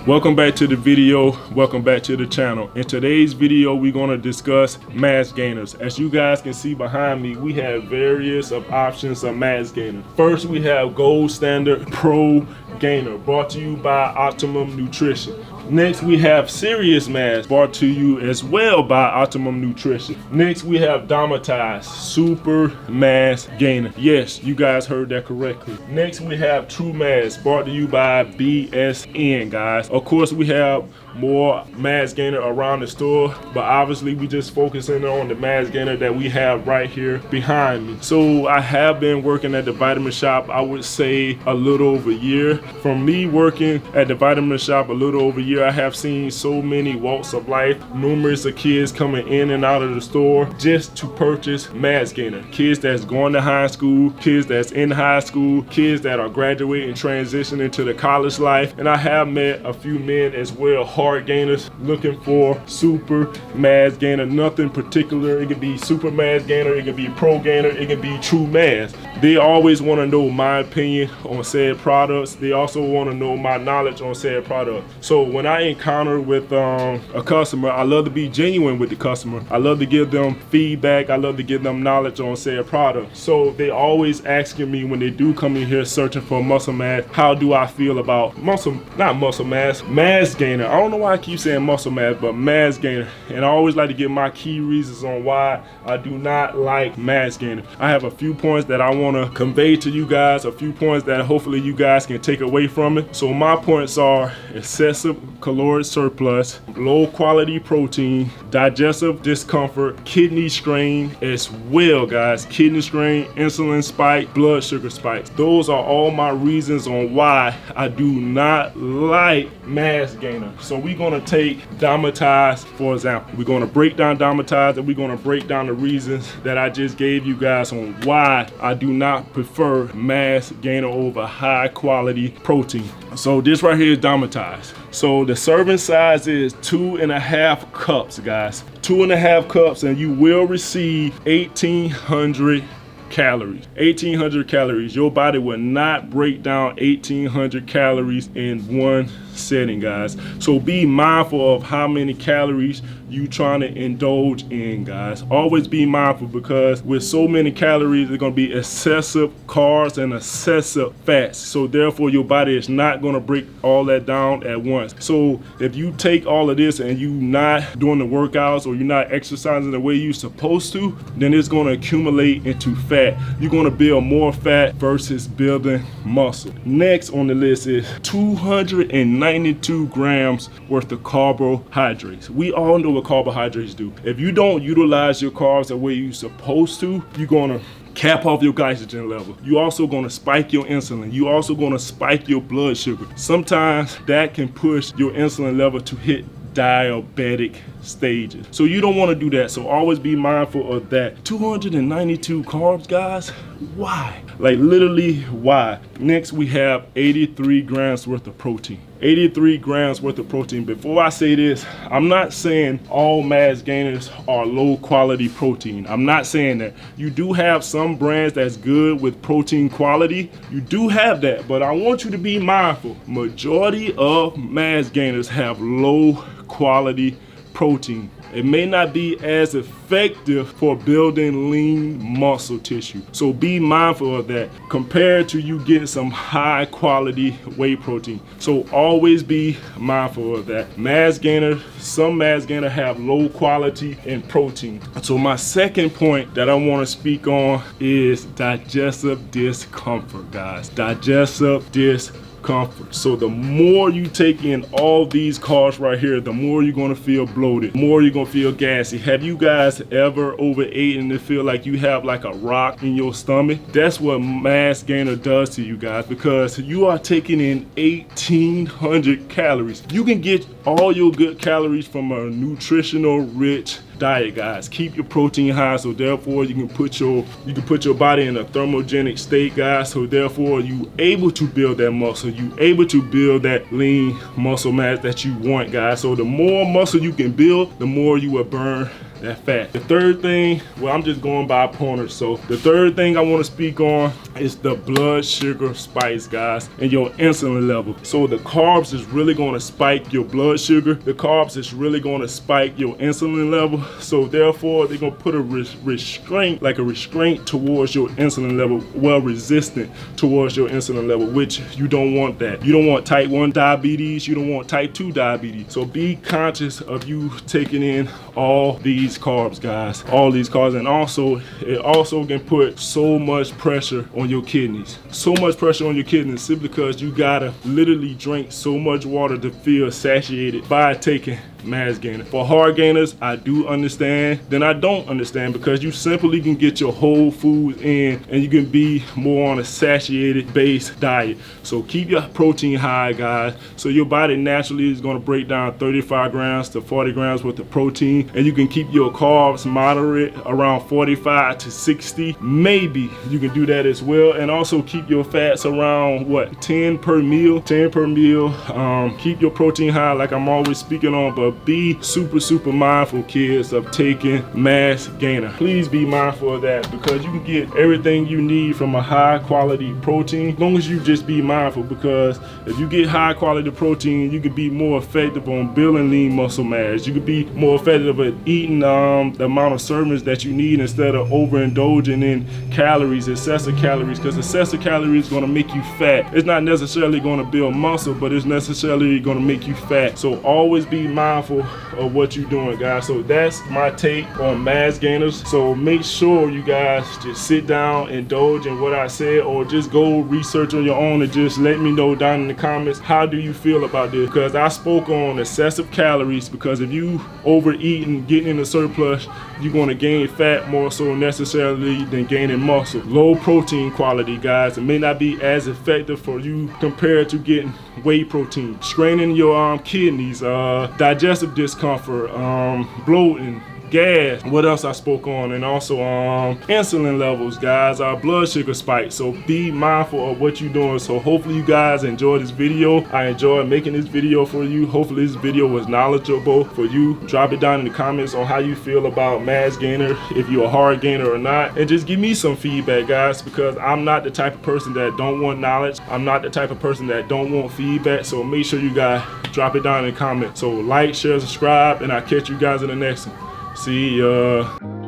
Welcome back to the video. Welcome back to the channel. In today's video, we're going to discuss mass gainers. As you guys can see behind me, we have various options of mass gainer. First, we have Gold Standard Pro Gainer, brought to you by Optimum Nutrition. Next, we have Serious Mass, brought to you as well by Optimum Nutrition. Next, we have Domatize Super Mass Gainer. Yes, you guys heard that correctly. Next, we have True Mass, brought to you by BSN, guys. Of course, we have more mass gainer around the store, but obviously we just focusing on the mass gainer that we have right here behind me. So I have been working at the vitamin shop, I would say a little over a year. From me working at the vitamin shop a little over a year, I have seen so many walks of life, numerous of kids coming in and out of the store just to purchase mass gainer. Kids that's going to high school, kids that's in high school, kids that are graduating, transitioning to the college life. And I have met a few men as well, hard gainers, looking for super mass gainer. Nothing particular. It could be super mass gainer, it could be pro gainer, it could be true mass. They always want to know my opinion on said products. They also want to know my knowledge on said product. So when I encounter with a customer, I love to be genuine with the customer. I love to give them feedback. I love to give them knowledge on said product. So they always asking me when they do come in here searching for muscle mass, how do I feel about mass gainer. I don't know why I keep saying muscle mass, but mass gainer. And I always like to give my key reasons on why I do not like mass gainer. I have a few points that I want to convey to you guys, a few points that hopefully you guys can take away from it. So my points are excessive caloric surplus, low quality protein, digestive discomfort, kidney strain as well, guys. Kidney strain, insulin spike, blood sugar spikes. Those are all my reasons on why I do not like mass gainer. So we're going to take Domatize for example. We're going to break down Domatize and we're going to break down the reasons that I just gave you guys on why I do not prefer mass gainer over high quality protein. So this right here is Domatize. So the serving size is 2.5 cups, guys. 2.5 cups, and you will receive 1,800 calories. 1,800 calories. Your body will not break down 1,800 calories in one setting, guys. So be mindful of how many calories you trying to indulge in, guys. Always be mindful, because with so many calories, there's going to be excessive carbs and excessive fats. So therefore your body is not going to break all that down at once. So if you take all of this and you not doing the workouts or you're not exercising the way you're supposed to, then it's going to accumulate into fat. You're going to build more fat versus building muscle. Next on the list is 292 grams worth of carbohydrates. We all know what carbohydrates do. If you don't utilize your carbs the way you're supposed to, you're gonna cap off your glycogen level. You're also gonna spike your insulin. You're also gonna spike your blood sugar. Sometimes that can push your insulin level to hit diabetic stages. So you don't want to do that. So always be mindful of that. 292 carbs, guys. Why? Like literally why? Next we have 83 grams worth of protein. 83 grams worth of protein. Before I say this, I'm not saying all mass gainers are low quality protein. I'm not saying that. You do have some brands that's good with protein quality. You do have that, but I want you to be mindful. Majority of mass gainers have low quality protein. It may not be as effective for building lean muscle tissue. So be mindful of that compared to you getting some high quality whey protein. So always be mindful of that. Some mass gainers have low quality in protein. So my second point that I want to speak on is digestive discomfort, guys. Digestive discomfort. So the more you take in all these carbs right here, the more you're going to feel bloated, the more you're going to feel gassy. Have you guys ever overeaten and feel like you have like a rock in your stomach? That's what mass gainer does to you guys, because you are taking in 1,800 calories. You can get all your good calories from a nutritional rich diet, guys. Keep your protein high, so therefore you can put your body in a thermogenic state, guys. So therefore you able to build that muscle, you able to build that lean muscle mass that you want, guys. So the more muscle you can build, the more you will burn that fat. The third thing, well, I'm just going by pointers. So the third thing I want to speak on is the blood sugar spikes, guys, and your insulin level. So the carbs is really going to spike your blood sugar. The carbs is really going to spike your insulin level. So therefore, they're going to put a restraint towards your insulin level, well, resistant towards your insulin level, which you don't want that. You don't want type 1 diabetes. You don't want type 2 diabetes. So be conscious of you taking in all these carbs, guys, all these carbs. And also, it also can put so much pressure on your kidneys, simply because you gotta literally drink so much water to feel satiated by taking mass gainer. For hard gainers, I do understand, then I don't understand, because you simply can get your whole foods in and you can be more on a satiated based diet. So keep your protein high, guys, so your body naturally is going to break down 35 grams to 40 grams worth of protein, and you can keep your carbs moderate around 45 to 60. Maybe you can do that as well, and also keep your fats around what, 10 per meal. Keep your protein high, like I'm always speaking on, but be super mindful, kids, of taking mass gainer. Please be mindful of that, because you can get everything you need from a high quality protein, as long as you just be mindful, because if you get high quality protein, you can be more effective on building lean muscle mass. You can be more effective at eating the amount of servings that you need, instead of overindulging in calories, excessive calories, because excessive calories is going to make you fat. It's not necessarily going to build muscle, but it's necessarily going to make you fat. So always be mindful of what you're doing, guys. So that's my take on mass gainers. So make sure you guys just sit down, indulge in what I said, or just go research on your own and just let me know down in the comments, how do you feel about this? Because I spoke on excessive calories, because if you overeat and getting in a surplus, you're going to gain fat more so necessarily than gaining muscle. Low protein quality, guys, it may not be as effective for you compared to getting whey protein. Straining your kidneys, digestive discomfort, bloating, gas. What else I spoke on? And also insulin levels, guys, our blood sugar spikes. So be mindful of what you're doing. So hopefully you guys enjoyed this video. I enjoyed making this video for you. Hopefully this video was knowledgeable for you. Drop it down in the comments on how you feel about mass gainer, if you're a hard gainer or not, and just give me some feedback, guys, because I'm not the type of person that don't want knowledge. I'm not the type of person that don't want feedback. So make sure you guys drop it down in the comments. So like, share, subscribe, and I'll catch you guys in the next one. See ya.